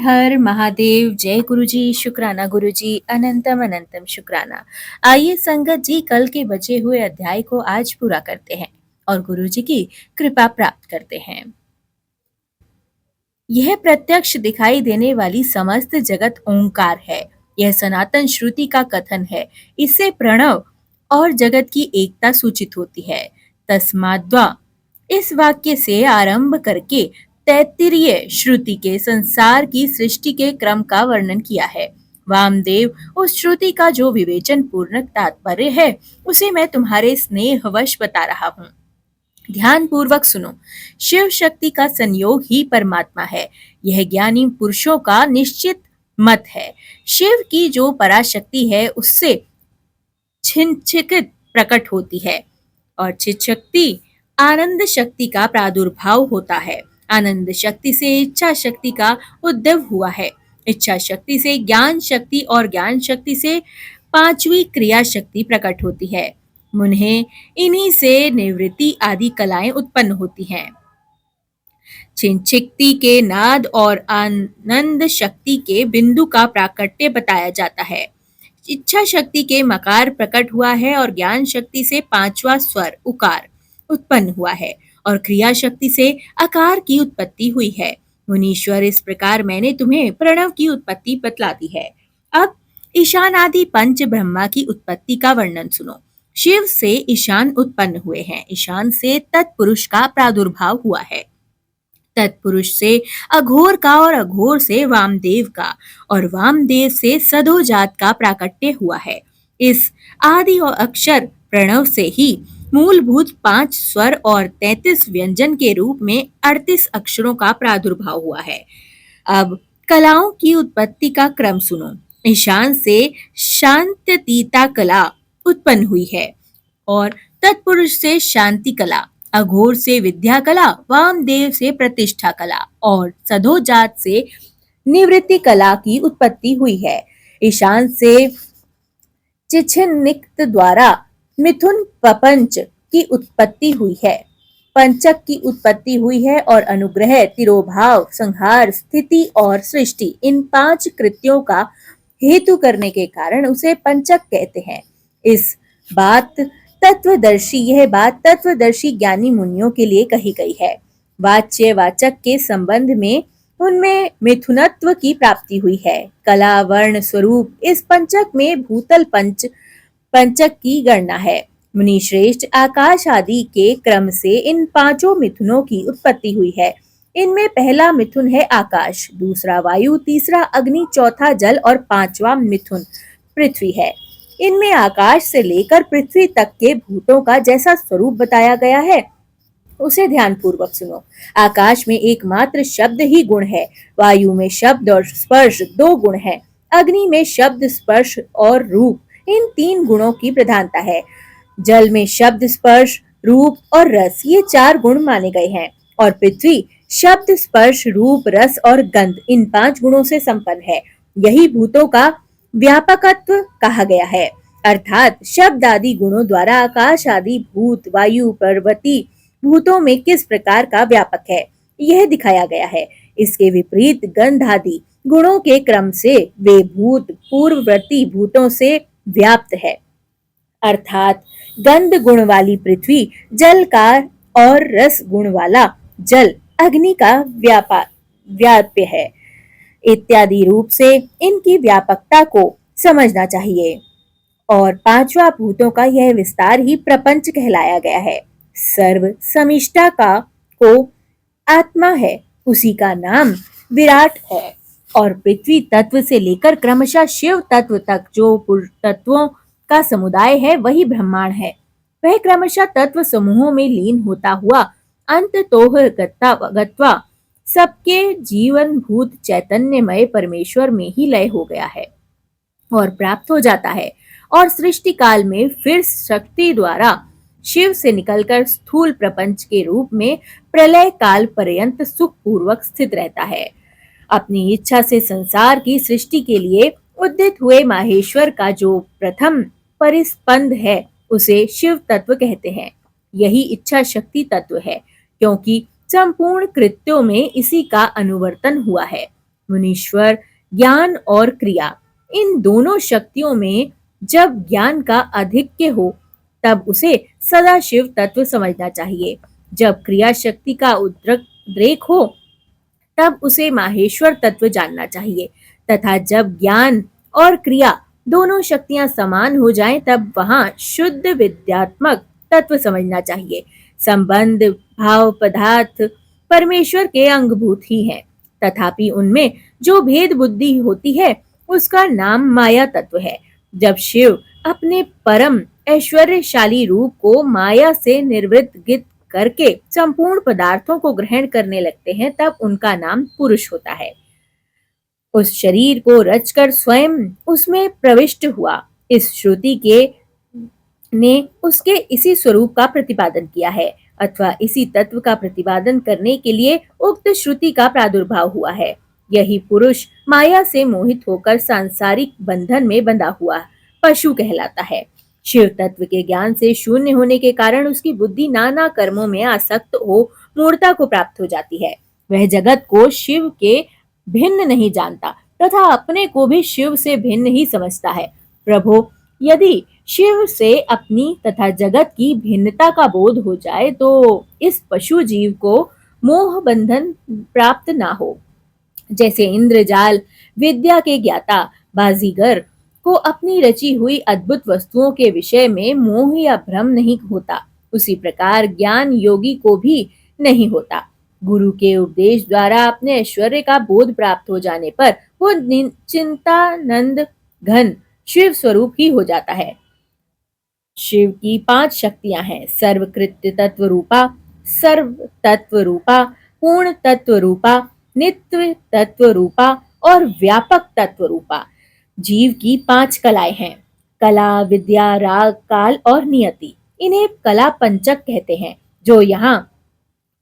हर महादेव। जय गुरु जी, शुक्राना गुरु जी, अनंतम अनंतम शुक्राना। आइए संगत जी, कल के बचे हुए अध्याय को आज पूरा करते हैं और गुरु जी की कृपा प्राप्त करते हैं। यह प्रत्यक्ष दिखाई देने वाली समस्त जगत ओंकार है। यह सनातन श्रुति का कथन है। इससे प्रणव और जगत की एकता सूचित होती है। तस्माद्वा इस वाक्य से आरंभ करके तैत्तिरीय श्रुति के संसार की सृष्टि के क्रम का वर्णन किया है। वामदेव उस श्रुति का जो विवेचन पूर्ण तात्पर्य है उसे मैं तुम्हारे स्नेहवश बता रहा हूँ। ध्यान पूर्वक सुनो। शिव शक्ति का संयोग ही परमात्मा है। यह ज्ञानी पुरुषों का निश्चित मत है। शिव की जो पराशक्ति है उससे छिंचिकित प्रकट होती है और चित शक्ति आनंद शक्ति का प्रादुर्भाव होता है। आनंद शक्ति से इच्छा शक्ति का उद्भव हुआ है। इच्छा शक्ति से ज्ञान शक्ति और ज्ञान शक्ति से पांचवी क्रिया शक्ति प्रकट होती है। उन्हें इन्हीं से निवृत्ति आदि कलाएं उत्पन्न होती हैं। छिंचिक्ति के नाद और आनंद शक्ति के बिंदु का प्राकट्य बताया जाता है। इच्छा शक्ति के मकार प्रकट हुआ है और ज्ञान शक्ति से पांचवा स्वर उकार उत्पन्न हुआ है और क्रिया शक्ति से आकार की उत्पत्ति हुई है। मुनीश्वर, इस प्रकार मैंने तुम्हें प्रणव की उत्पत्ति बतला दी है। अब ईशान आदि पंच ब्रह्मा की उत्पत्ति का वर्णन सुनो। शिव से ईशान उत्पन्न हुए हैं। ईशान से तत्पुरुष का प्रादुर्भाव हुआ है। तत्पुरुष से अघोर का और अघोर से वामदेव का और वामदेव से सदोजात का प्राकट्य हुआ है। इस आदि और अक्षर प्रणव से ही मूलभूत 5 स्वर और 33 व्यंजन के रूप में 38 अक्षरों का प्रादुर्भाव हुआ है। अब कलाओं की उत्पत्ति का क्रम सुनो। ईशान से शांत्यतीता कला उत्पन्न हुई है और तत्पुरुष से शांति कला, अघोर से विद्या कला, वामदेव से प्रतिष्ठा कला और सदोजात से निवृत्ति कला की उत्पत्ति हुई है। ईशान से चिच्छिन्निक्त द्वारा मिथुन प्रपंच की उत्पत्ति हुई है। पंचक की उत्पत्ति हुई है और अनुग्रह, तिरोभाव, संहार, स्थिति और सृष्टि, इन 5 कृत्यों का हेतु करने के कारण उसे पंचक कहते हैं। यह बात तत्वदर्शी ज्ञानी मुनियों के लिए कही गई है। वाच्य वाचक के संबंध में उनमें मिथुनत्व की प्राप्ति हुई है। कला, वर्ण, स्वरूप, इस पंचक में भूतल पंचक की गणना है। मुनि श्रेष्ठ, आकाश आदि के क्रम से इन 5 मिथुनों की उत्पत्ति हुई है। इनमें पहला मिथुन है आकाश, दूसरा वायु, तीसरा अग्नि, चौथा जल और 5वां मिथुन पृथ्वी है। इनमें आकाश से लेकर पृथ्वी तक के भूतों का जैसा स्वरूप बताया गया है उसे ध्यान पूर्वक सुनो। आकाश में एकमात्र शब्द ही गुण है। वायु में शब्द और स्पर्श 2 गुण है। अग्नि में शब्द, स्पर्श और रूप, इन 3 गुणों की प्रधानता है। जल में शब्द, स्पर्श, रूप और रस, ये 4 गुण माने गए हैं और पृथ्वी शब्द, स्पर्श, रूप, रस और गंध, इन 5 गुणों से संपन्न है। यही भूतों का व्यापकत्व कहा गया है, अर्थात शब्द आदि गुणों द्वारा आकाश आदि भूत, वायु, पर्वती भूतों में किस प्रकार का व्यापक है यह दिखाया गया है। इसके विपरीत गंध आदि गुणों के क्रम से वे भूत पूर्ववर्ती भूतों से व्याप्त है, अर्थात गंध गुण वाली पृथ्वी जल का और रस गुण वाला जल अग्नि का व्याप्य है इत्यादि रूप से इनकी व्यापकता को समझना चाहिए। और 5वां भूतों का यह विस्तार ही प्रपंच कहलाया गया है। सर्व समिष्टा का को आत्मा है, उसी का नाम विराट है और पृथ्वी तत्व से लेकर क्रमशः शिव तत्व तक जो तत्वों का समुदाय है वही ब्रह्मांड है। वह क्रमशः तत्व समूहों में लीन होता हुआ अंततोह गत्वा सबके जीवन भूत चैतन्यमय परमेश्वर में ही लय हो गया है और प्राप्त हो जाता है और सृष्टि काल में फिर शक्ति द्वारा शिव से निकलकर स्थूल प्रपंच के रूप में प्रलय काल पर्यंत सुख पूर्वक स्थित रहता है। अपनी इच्छा से संसार की सृष्टि के लिए उद्यत हुए माहेश्वर का जो प्रथम परिस्पंद है उसे शिव तत्व कहते हैं। यही इच्छा शक्ति तत्व है, क्योंकि संपूर्ण कृत्यों में इसी का अनुवर्तन हुआ है। मुनीश्वर, ज्ञान और क्रिया, इन दोनों शक्तियों में जब ज्ञान का आधिक्य हो तब उसे सदाशिव तत्व समझना चाहिए। जब क्रिया शक्ति का उद्रेक हो तब उसे माहेश्वर तत्व जानना चाहिए तथा जब ज्ञान और क्रिया दोनों शक्तियां समान हो जाएं तब वहां शुद्ध विद्यात्मक तत्व समझना चाहिए। संबंध, भाव, पदार्थ परमेश्वर के अंगभूत ही हैं, तथापि उनमें जो भेद बुद्धि होती है उसका नाम माया तत्व है। जब शिव अपने परम ऐश्वर्यशाली रूप को माया से निर्वृत्त करके संपूर्ण पदार्थों को ग्रहण करने लगते हैं तब उनका नाम पुरुष होता है। उस शरीर को रचकर स्वयं उसमें प्रविष्ट हुआ। इस श्रुति के ने उसके इसी स्वरूप का प्रतिपादन किया है अथवा इसी तत्व का प्रतिपादन करने के लिए उक्त श्रुति का प्रादुर्भाव हुआ है। यही पुरुष माया से मोहित होकर सांसारिक बंधन में बंधा हुआ पशु कहलाता है। शिव तत्व के ज्ञान से शून्य होने के कारण उसकी बुद्धि नाना कर्मों में आसक्त हो मूर्ता को प्राप्त हो जाती है। वह जगत को शिव के भिन्न नहीं जानता तथा अपने को भी शिव से भिन्न ही समझता है। प्रभो, यदि शिव से अपनी तथा जगत की भिन्नता का बोध हो जाए तो इस पशु जीव को मोह बंधन प्राप्त ना हो। जैसे इंद्रजाल विद्या के ज्ञाता बाजीगर को अपनी रची हुई अद्भुत वस्तुओं के विषय में मोह या भ्रम नहीं होता, उसी प्रकार ज्ञान योगी को भी नहीं होता। गुरु के उपदेश द्वारा अपने ऐश्वर्य का बोध प्राप्त हो जाने पर वो चिंतानंद घन शिव स्वरूप ही हो जाता है। शिव की 5 शक्तियां हैं: सर्वकृत्य तत्व रूपा, सर्व तत्व रूपा, पूर्ण तत्व रूपा, नित्य तत्व रूपा और व्यापक तत्व रूपा। जीव की 5 कलाएं हैं: कला, विद्या, राग, काल और नियति। इन्हें कला पंचक कहते हैं। जो यहाँ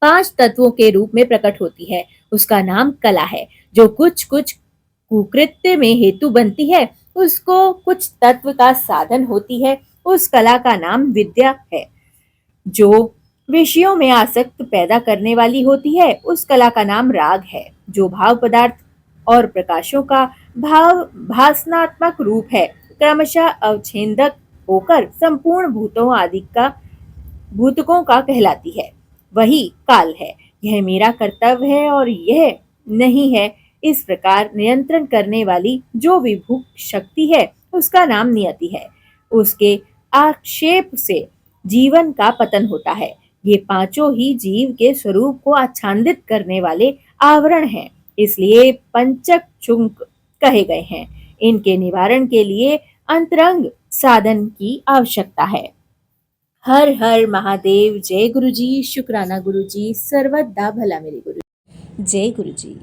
5 तत्वों के रूप में प्रकट होती है उसका नाम कला है। जो कुछ कुछ कुकृत्य में हेतु बनती है उसको कुछ तत्व का साधन होती है, उस कला का नाम विद्या है। जो विषयों में आसक्त पैदा करने वाली होती है उस कला का नाम राग है। जो भाव पदार्थ और प्रकाशों का भासनात्मक रूप है, क्रमशः अवच्छेदक होकर संपूर्ण भूतकों का कहलाती है, वही काल है। यह मेरा कर्तव्य है और यह नहीं है, इस प्रकार नियंत्रण करने वाली जो विभुक शक्ति है उसका नाम नियति है। उसके आक्षेप से जीवन का पतन होता है। ये पांचों ही जीव के स्वरूप को आच्छादित करने वाले आवरण हैं, इसलिए पंचक चुंक कहे गए हैं। इनके निवारण के लिए अंतरंग साधन की आवश्यकता है। हर हर महादेव। जय गुरु जी। शुक्राना गुरु जी। सर्वदा भला मेरे गुरु। जय गुरु जी।